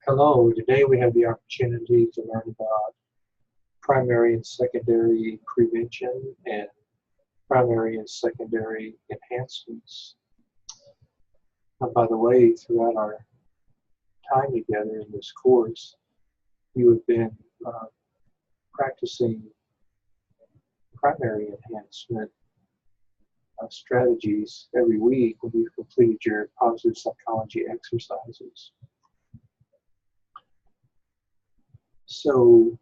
Hello, today we have the opportunity to learn about primary and secondary prevention and primary and secondary enhancements. By the way, throughout our time together in this course, you have been practicing primary enhancement strategies every week when you've completed your positive psychology exercises. So,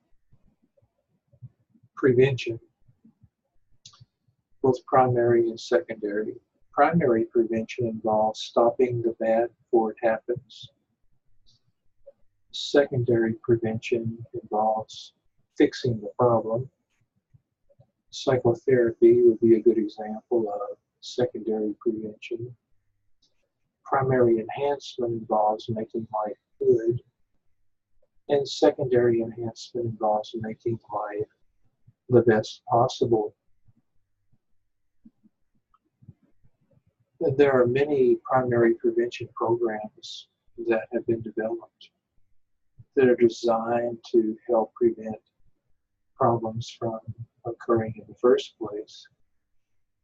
prevention, both primary and secondary. Primary prevention involves stopping the bad before it happens. Secondary prevention involves fixing the problem. Psychotherapy would be a good example of secondary prevention. Primary enhancement involves making life good, and secondary enhancement involves making life the best possible. And there are many primary prevention programs that have been developed that are designed to help prevent problems from occurring in the first place.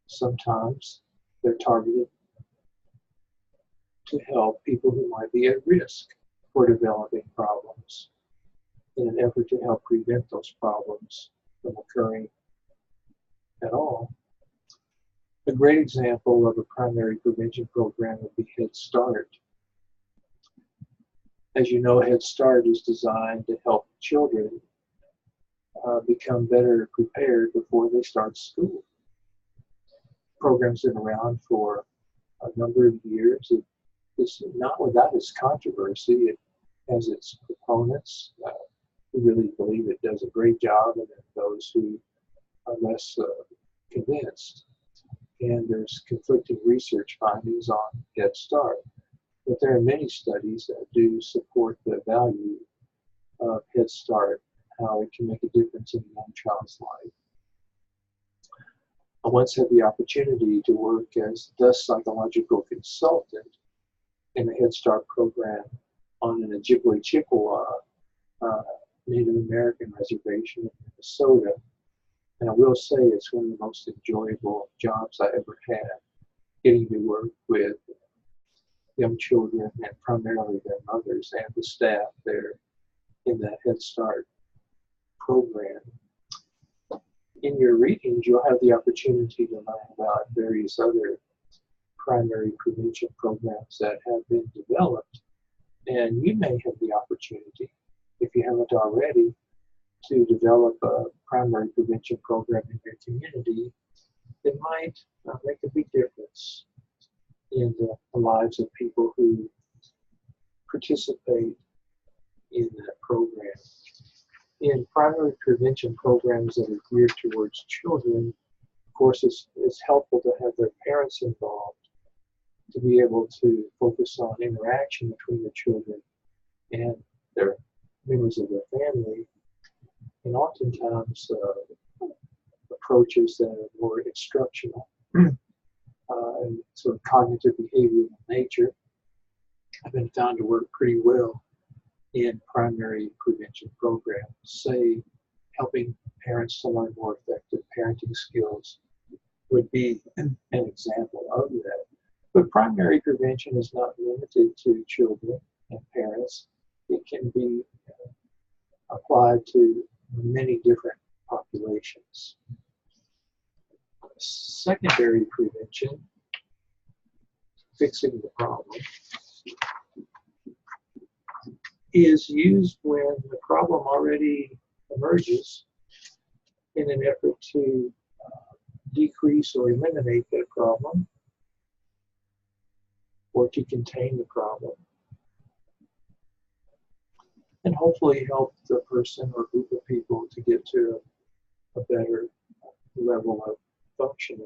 Sometimes they're targeted to help people who might be at risk for developing problems in an effort to help prevent those problems from occurring at all. A great example of a primary prevention program would be Head Start. As you know, Head Start is designed to help children become better prepared before they start school. The program's been around for a number of years. It's not without its controversy. It has its proponents who really believe it does a great job, and then those who are less convinced. And there's conflicting research findings on Head Start. But there are many studies that do support the value of Head Start, how it can make a difference in a young child's life. I once had the opportunity to work as the psychological consultant in the Head Start program on an Ojibwe Chippewa Native American reservation in Minnesota. And I will say it's one of the most enjoyable jobs I ever had, getting to work with young children and primarily their mothers and the staff there in that Head Start program. In your readings, you'll have the opportunity to learn about various other primary prevention programs that have been developed. And you may have the opportunity, if you haven't already, to develop a primary prevention program in your community that might make a big difference in the lives of people who participate in that program. In primary prevention programs that are geared towards children, of course, it's helpful to have their parents involved to be able to focus on interaction between the children and their members of their family, and oftentimes approaches that are more instructional and sort of cognitive behavioral nature have been found to work pretty well in primary prevention programs. Say, helping parents to learn more effective parenting skills would be an example of that. But primary prevention is not limited to children and parents. It can be applied to many different populations. Secondary prevention, fixing the problem, is used when the problem already emerges in an effort to decrease or eliminate that problem, or to contain the problem, and hopefully help the person or group of people to get to a better level of functioning.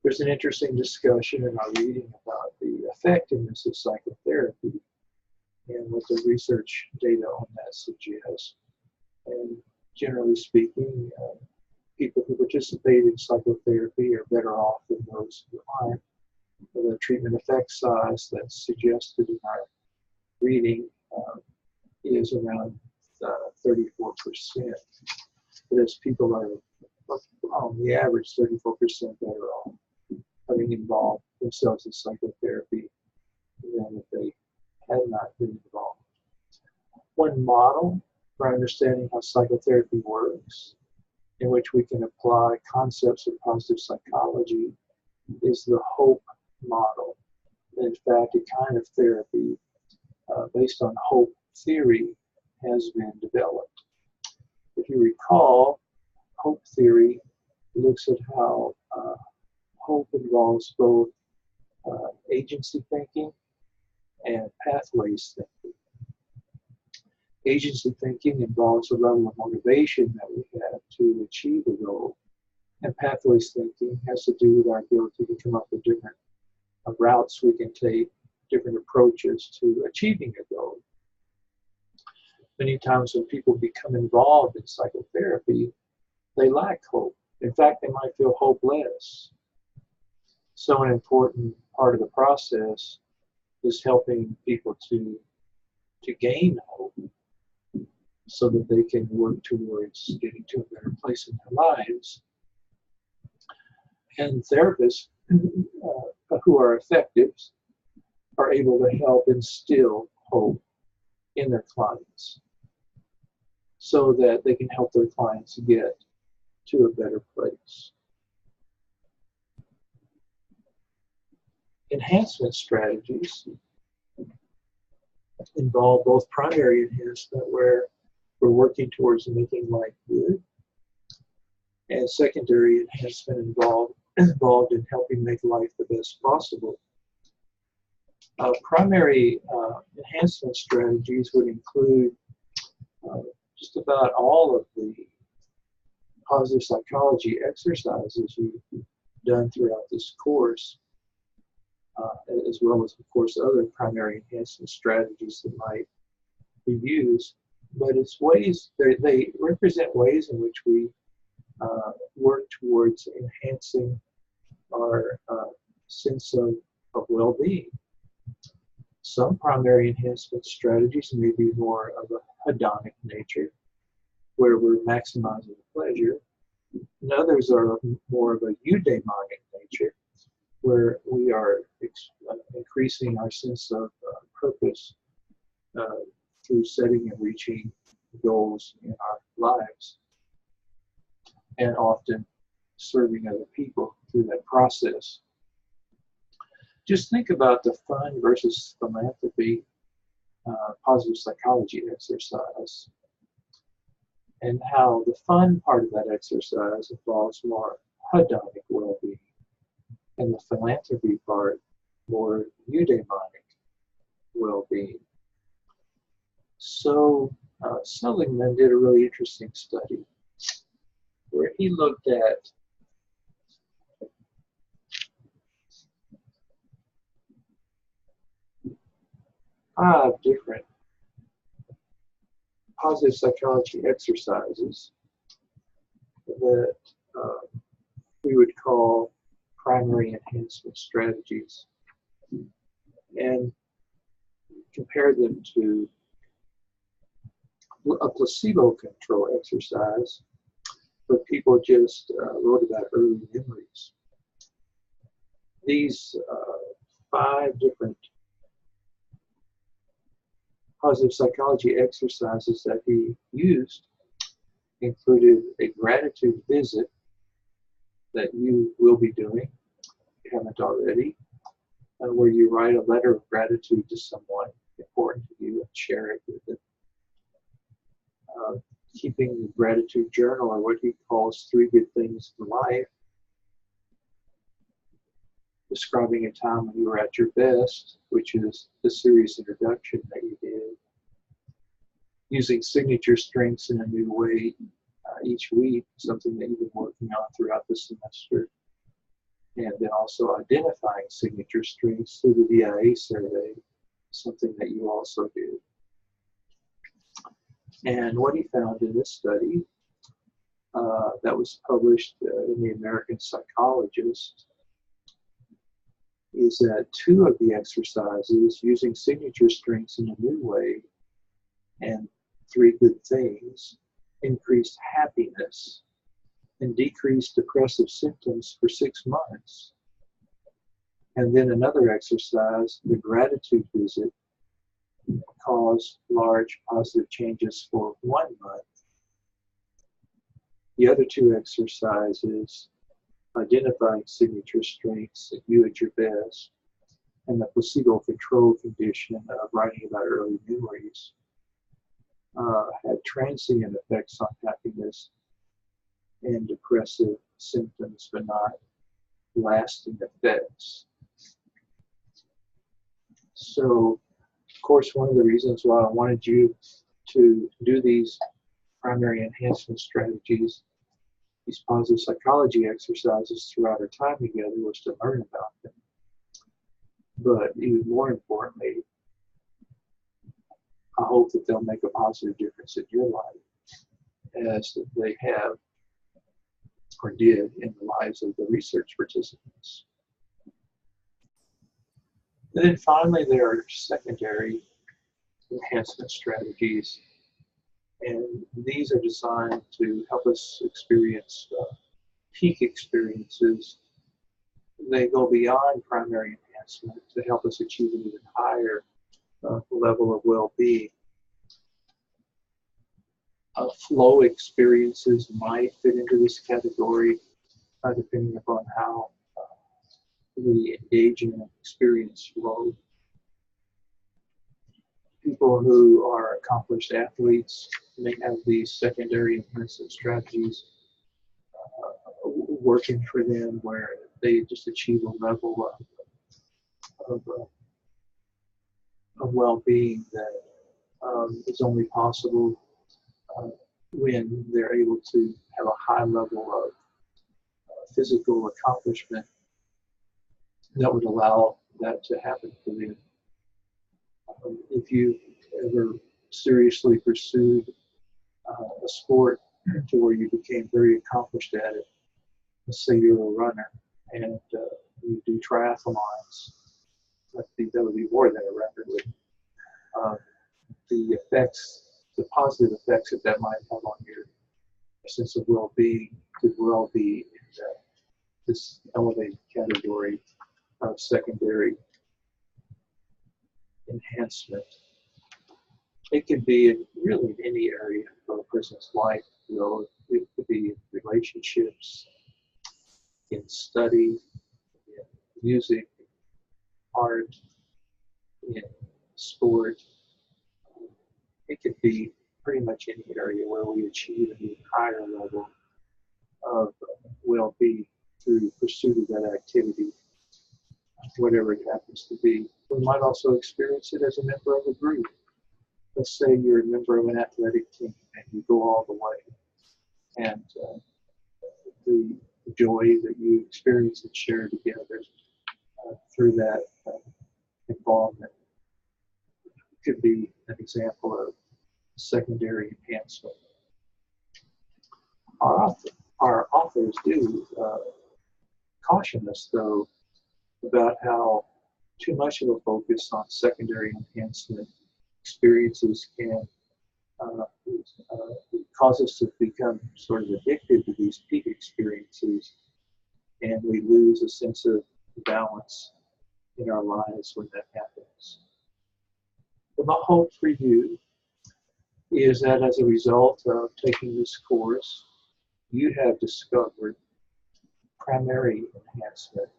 There's an interesting discussion in our reading about the effectiveness of psychotherapy and what the research data on that suggests. And generally speaking, people who participate in psychotherapy are better off than those who aren't. The treatment effect size that's suggested in our reading is around 34%. But as people are, on the average, 34% better off having involved themselves in psychotherapy than if they had not been involved. One model for understanding how psychotherapy works, in which we can apply concepts of positive psychology, is the HOPE model. In fact, a kind of therapy based on HOPE theory has been developed. If you recall, HOPE theory looks at how HOPE involves both agency thinking and pathways thinking. Agency thinking involves a level of motivation that we have to achieve a goal, and pathways thinking has to do with our ability to come up with different routes we can take, different approaches to achieving a goal. Many times when people become involved in psychotherapy, they lack hope. In fact, they might feel hopeless. So an important part of the process is helping people to gain hope so that they can work towards getting to a better place in their lives. And therapists who are effective are able to help instill hope in their clients so that they can help their clients get to a better place. Enhancement strategies involve both primary enhancement, where we're working towards making life good, and secondary enhancement involved in helping make life the best possible. Primary enhancement strategies would include just about all of the positive psychology exercises you've done throughout this course, as well as, of course, other primary enhancement strategies that might be used. But it's ways, they represent ways in which we work towards enhancing our sense of well-being. Some primary enhancement strategies may be more of a hedonic nature, where we're maximizing pleasure, and others are more of a eudaimonic nature, where we are increasing our sense of purpose through setting and reaching goals in our lives, and often serving other people through that process. Just think about the fun versus philanthropy positive psychology exercise, and how the fun part of that exercise involves more hedonic well-being, and the philanthropy part more eudaimonic well-being. So Seligman did a really interesting study where he looked at five different positive psychology exercises that we would call primary enhancement strategies, and compared them to a placebo control exercise where people just wrote about early memories. These five different positive psychology exercises that he used included a gratitude visit that you will be doing, if you haven't already, where you write a letter of gratitude to someone important to you and share it with them. Keeping the gratitude journal, or what he calls 3 good things in life, describing a time when you were at your best, which is the series introduction that you did, using signature strengths in a new way each week, something that you've been working on throughout the semester, and then also identifying signature strengths through the VIA survey, something that you also do. And what he found in this study that was published in the American Psychologist is that 2 of the exercises, using signature strengths in a new way, And three good things: increased happiness and decreased depressive symptoms for 6 months. And then another exercise, the gratitude visit, caused large positive changes for 1 month. The other two exercises, identifying signature strengths that you at your best, and the placebo control condition of writing about early memories, had transient effects on happiness and depressive symptoms, but not lasting effects. So, of course, one of the reasons why I wanted you to do these primary enhancement strategies, these positive psychology exercises throughout our time together, was to learn about them. But even more importantly, I hope that they'll make a positive difference in your life, as they have or did in the lives of the research participants. And then finally, there are secondary enhancement strategies, and these are designed to help us experience peak experiences. They go beyond primary enhancement to help us achieve an even higher level of well-being. Flow experiences might fit into this category, depending upon how we engage in and experience flow. People who are accomplished athletes may have these secondary enhancement strategies working for them, where they just achieve a level of well-being that is only possible when they're able to have a high level of physical accomplishment that would allow that to happen for them. If you ever seriously pursued a sport to where you became very accomplished at it, let's say you're a runner and you do triathlons, I think that would be more than a record. The effects, the positive effects that might have on your sense of well-being could well be in this elevated category of secondary enhancement. It can be really in any area of a person's life. You know, it could be in relationships, in study, in music, art, in sport. It could be pretty much any area where we achieve an even higher level of well-being through pursuit of that activity, whatever it happens to be. We might also experience it as a member of a group. Let's say you're a member of an athletic team and you go all the way, and the joy that you experience and share together through that involvement could be an example of secondary enhancement. Our authors do caution us, though, about how too much of a focus on secondary enhancement experiences can cause us to become sort of addicted to these peak experiences, and we lose a sense of balance in our lives when that happens. But my hope for you is that as a result of taking this course, you have discovered primary enhancement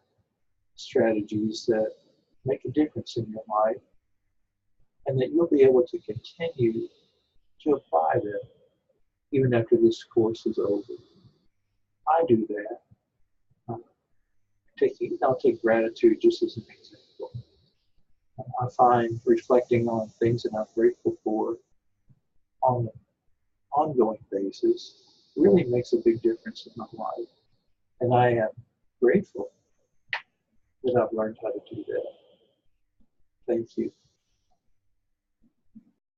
strategies that make a difference in your life, and that you'll be able to continue to apply them even after this course is over. I do that. I'll take gratitude just as an example. I find reflecting on things that I'm grateful for on an ongoing basis really makes a big difference in my life. And I am grateful that I've learned how to do that. Thank you.